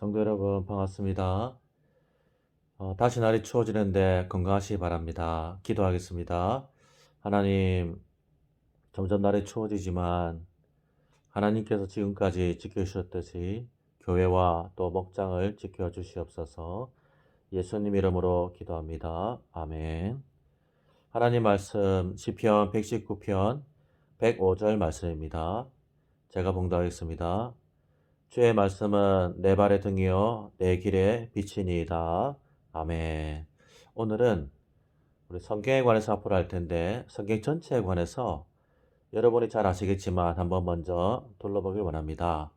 성도 여러분 반갑습니다. 다시 날이 추워지는데 건강하시기 바랍니다. 기도하겠습니다. 하나님, 점점 날이 추워지지만 하나님께서 지금까지 지켜주셨듯이 교회와 또 목장을 지켜주시옵소서. 예수님 이름으로 기도합니다. 아멘. 하나님 말씀 시편 119편 105절 말씀입니다. 제가 봉독하겠습니다. 주의 말씀은 내 발의 등이요 내 길의 빛이니이다. 아멘. 오늘은 우리 성경에 관해서 앞으로 할 텐데 성경 전체에 관해서 여러분이 잘 아시겠지만 한번 먼저 둘러보길 원합니다.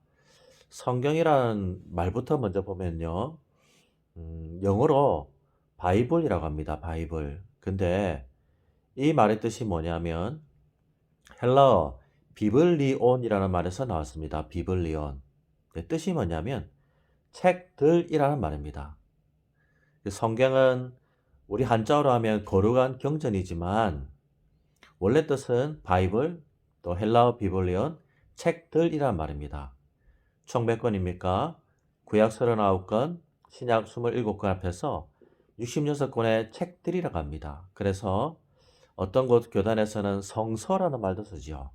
성경이라는 말부터 먼저 보면요. 영어로 바이블이라고 합니다. 바이블. 근데 이 말의 뜻이 뭐냐면 헬라어 비블리온이라는 말에서 나왔습니다. 비블리온. 뜻이 뭐냐면 책들이라는 말입니다. 성경은 우리 한자어로 하면 거룩한 경전이지만 원래 뜻은 바이블, 또 헬라어 비블리온, 책들이란 말입니다. 총 몇 권입니까? 구약 39권, 신약 27권 합해서 66권의 책들이라고 합니다. 그래서 어떤 곳 교단에서는 성서라는 말도 쓰죠.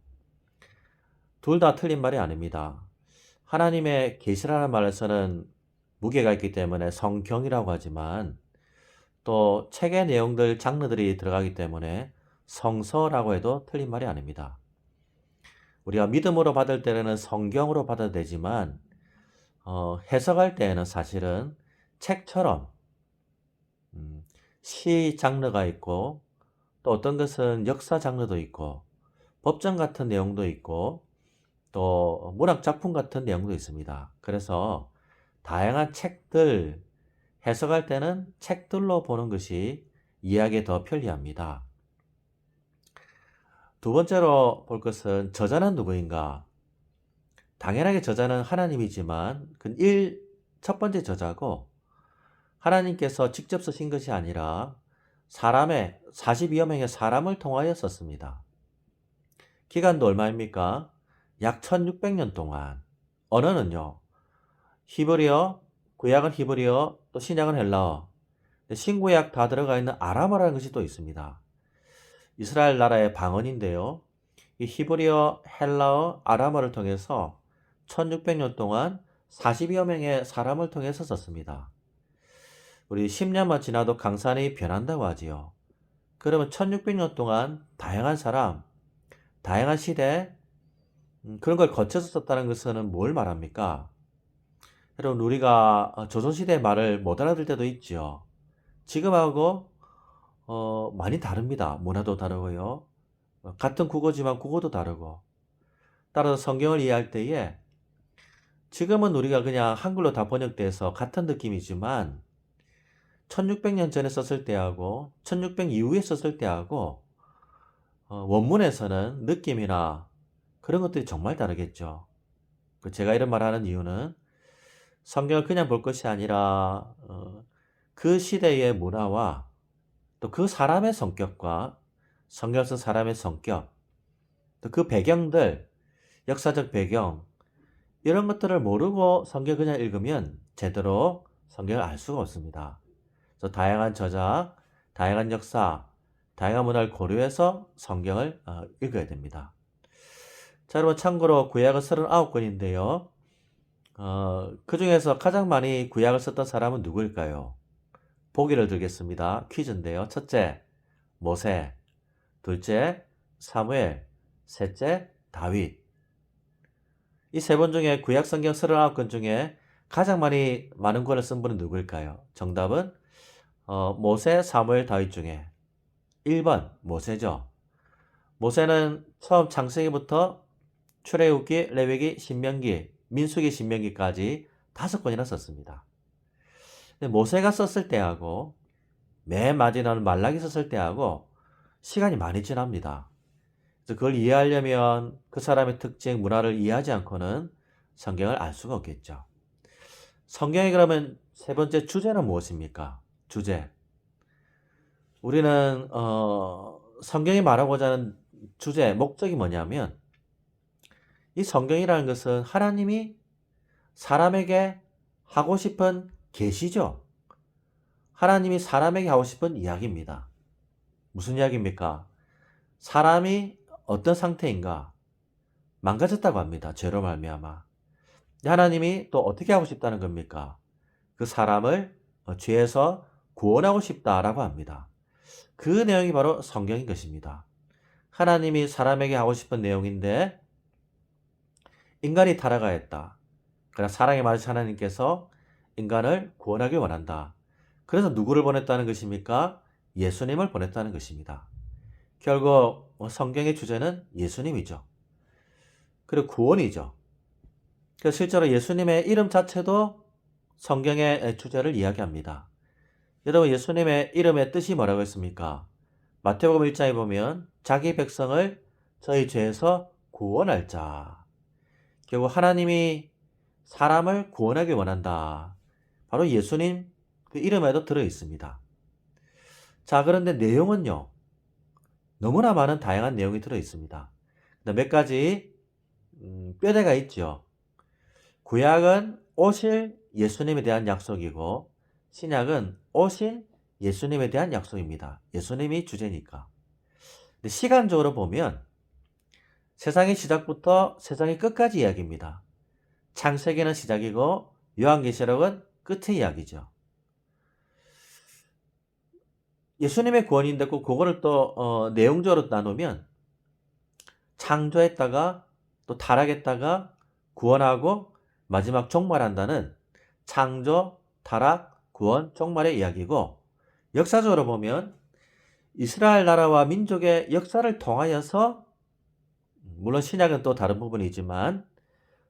둘 다 틀린 말이 아닙니다. 하나님의 계시라는 말에서는 무게가 있기 때문에 성경이라고 하지만 또 책의 내용들, 장르들이 들어가기 때문에 성서라고 해도 틀린 말이 아닙니다. 우리가 믿음으로 받을 때는 성경으로 받아도 되지만 해석할 때에는 사실은 책처럼 시 장르가 있고 또 어떤 것은 역사 장르도 있고 법정 같은 내용도 있고 또 문학 작품 같은 내용도 있습니다. 그래서 다양한 책들 해석할 때는 책들로 보는 것이 이해하기에 더 편리합니다. 두 번째로 볼 것은 저자는 누구인가? 당연하게 저자는 하나님이지만 첫 번째 저자고 하나님께서 직접 쓰신 것이 아니라 42여 명의 사람을 통하여 썼습니다. 기간도 얼마입니까? 약 1600년 동안. 언어는요. 히브리어, 구약은 히브리어, 또 신약은 헬라어, 신구약 다 들어가 있는 아람어라는 것이 또 있습니다. 이스라엘 나라의 방언인데요. 이 히브리어, 헬라어, 아람어를 통해서 1600년 동안 40여 명의 사람을 통해서 썼습니다. 우리 10년만 지나도 강산이 변한다고 하지요. 그러면 1600년 동안 다양한 사람, 다양한 시대, 그런 걸 거쳐서 썼다는 것은 뭘 말합니까? 여러분, 우리가 조선시대의 말을 못 알아들 때도 있죠. 지금하고 많이 다릅니다. 문화도 다르고요. 같은 국어지만 국어도 다르고. 따라서 성경을 이해할 때에 지금은 우리가 그냥 한글로 다 번역돼서 같은 느낌이지만 1600년 전에 썼을 때하고 1600 이후에 썼을 때하고 원문에서는 느낌이나 그런 것들이 정말 다르겠죠. 제가 이런 말 하는 이유는 성경을 그냥 볼 것이 아니라 그 시대의 문화와 또 그 사람의 성격과 성경 쓴 사람의 성격, 또 그 배경들, 역사적 배경 이런 것들을 모르고 성경 그냥 읽으면 제대로 성경을 알 수가 없습니다. 그래서 다양한 저자, 다양한 역사, 다양한 문화를 고려해서 성경을 읽어야 됩니다. 자, 여러분 참고로 구약은 39권인데요. 그 중에서 가장 많이 구약을 썼던 사람은 누구일까요? 보기를 들겠습니다. 퀴즈인데요. 첫째, 모세. 둘째, 사무엘. 셋째, 다윗. 이 세 번 중에 구약 성경 39권 중에 가장 많은 권을 쓴 분은 누구일까요? 정답은 모세, 사무엘, 다윗 중에 1번 모세죠. 모세는 처음 창세기부터 출애굽기, 레위기, 신명기, 민수기, 신명기까지 5권이나 썼습니다. 근데 모세가 썼을 때하고 맨 마지막에 말라기 썼을 때하고 시간이 많이 지납니다. 그래서 그걸 이해하려면 그 사람의 특징, 문화를 이해하지 않고는 성경을 알 수가 없겠죠. 성경의 그러면 세 번째 주제는 무엇입니까? 주제. 우리는 성경이 말하고자 하는 주제, 목적이 뭐냐면 이 성경이라는 것은 하나님이 사람에게 하고 싶은 계시죠. 하나님이 사람에게 하고 싶은 이야기입니다. 무슨 이야기입니까? 사람이 어떤 상태인가? 망가졌다고 합니다. 죄로 말미암아. 하나님이 또 어떻게 하고 싶다는 겁니까? 그 사람을 죄에서 구원하고 싶다라고 합니다. 그 내용이 바로 성경인 것입니다. 하나님이 사람에게 하고 싶은 내용인데 인간이 타락하였다. 그러나 사랑의 마르시 하나님께서 인간을 구원하길 원한다. 그래서 누구를 보냈다는 것입니까? 예수님을 보냈다는 것입니다. 결국 성경의 주제는 예수님이죠. 그리고 구원이죠. 그래서 실제로 예수님의 이름 자체도 성경의 주제를 이야기합니다. 여러분, 예수님의 이름의 뜻이 뭐라고 했습니까? 마태복음 1장에 보면 자기 백성을 저희 죄에서 구원할 자. 결국 하나님이 사람을 구원하길 원한다. 바로 예수님 그 이름에도 들어 있습니다. 자, 그런데 내용은요. 너무나 많은 다양한 내용이 들어 있습니다. 몇 가지 뼈대가 있죠. 구약은 오실 예수님에 대한 약속이고 신약은 오신 예수님에 대한 약속입니다. 예수님이 주제니까. 근데 시간적으로 보면 세상의 시작부터 세상의 끝까지 이야기입니다. 창세기는 시작이고 요한계시록은 끝의 이야기죠. 예수님의 구원인데 그거를 또 내용적으로 나누면 창조했다가 또 타락했다가 구원하고 마지막 종말한다는 창조, 타락, 구원, 종말의 이야기고 역사적으로 보면 이스라엘 나라와 민족의 역사를 통하여서 물론 신약은 또 다른 부분이지만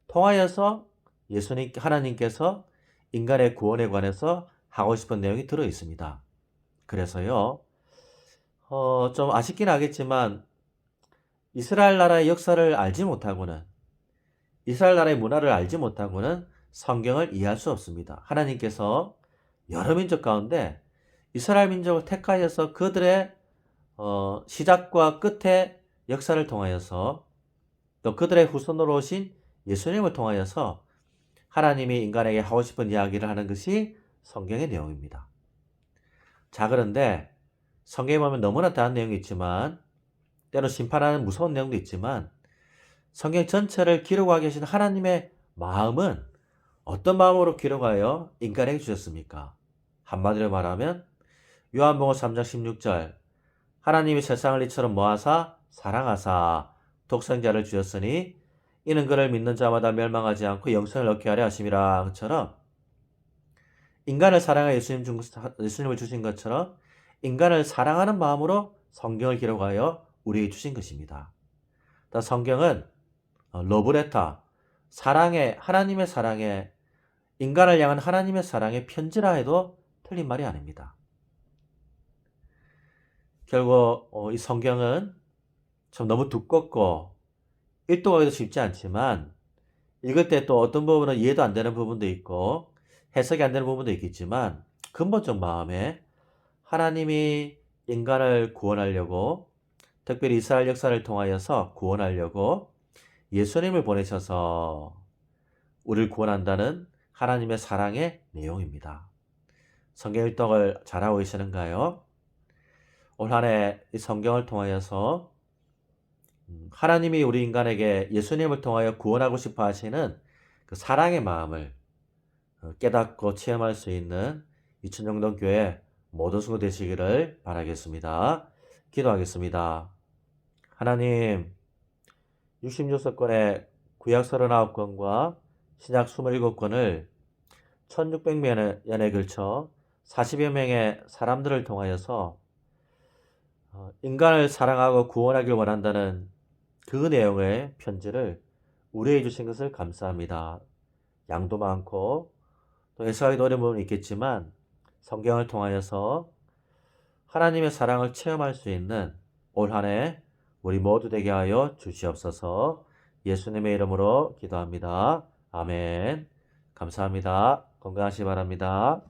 통하여서 예수님 하나님께서 인간의 구원에 관해서 하고 싶은 내용이 들어 있습니다. 그래서요, 좀 아쉽긴 하겠지만 이스라엘 나라의 역사를 알지 못하고는 이스라엘 나라의 문화를 알지 못하고는 성경을 이해할 수 없습니다. 하나님께서 여러 민족 가운데 이스라엘 민족을 택하여서 그들의 시작과 끝의 역사를 통하여서 또 그들의 후손으로 오신 예수님을 통하여서 하나님이 인간에게 하고 싶은 이야기를 하는 것이 성경의 내용입니다. 자, 그런데 성경에 보면 너무나 다양한 내용이 있지만 때로 심판하는 무서운 내용도 있지만 성경 전체를 기록하고 계신 하나님의 마음은 어떤 마음으로 기록하여 인간에게 주셨습니까? 한마디로 말하면 요한복음 3장 16절 하나님이 세상을 이처럼 모아사 사랑하사 독생자를 주셨으니 이는 그를 믿는 자마다 멸망하지 않고 영생을 얻게 하려 하심이라. 그처럼 인간을 사랑하여 예수님을 주신 것처럼 인간을 사랑하는 마음으로 성경을 기록하여 우리에게 주신 것입니다. 성경은 러브레터, 하나님의 사랑에 인간을 향한 하나님의 사랑의 편지라 해도 틀린 말이 아닙니다. 결국 이 성경은 참 너무 두껍고 읽도하기도 쉽지 않지만 읽을 때 또 어떤 부분은 이해도 안 되는 부분도 있고 해석이 안 되는 부분도 있겠지만 근본적 마음에 하나님이 인간을 구원하려고 특별히 이스라엘 역사를 통하여서 구원하려고 예수님을 보내셔서 우리를 구원한다는 하나님의 사랑의 내용입니다. 성경 읽독을 잘하고 계시는가요? 올 한 해 이 성경을 통하여서 하나님이 우리 인간에게 예수님을 통하여 구원하고 싶어 하시는 그 사랑의 마음을 깨닫고 체험할 수 있는 이천정동교회 모든 성도 되시기를 바라겠습니다. 기도하겠습니다. 하나님, 66권의 구약 39권과 신약 27권을 1600년에 걸쳐 40여 명의 사람들을 통하여서 인간을 사랑하고 구원하길 원한다는 그 내용의 편지를 우리에게 주신 것을 감사합니다. 양도 많고 또 해석하기도 어려운 부분이 있겠지만 성경을 통하여서 하나님의 사랑을 체험할 수 있는 올 한 해 우리 모두 되게 하여 주시옵소서. 예수님의 이름으로 기도합니다. 아멘. 감사합니다. 건강하시기 바랍니다.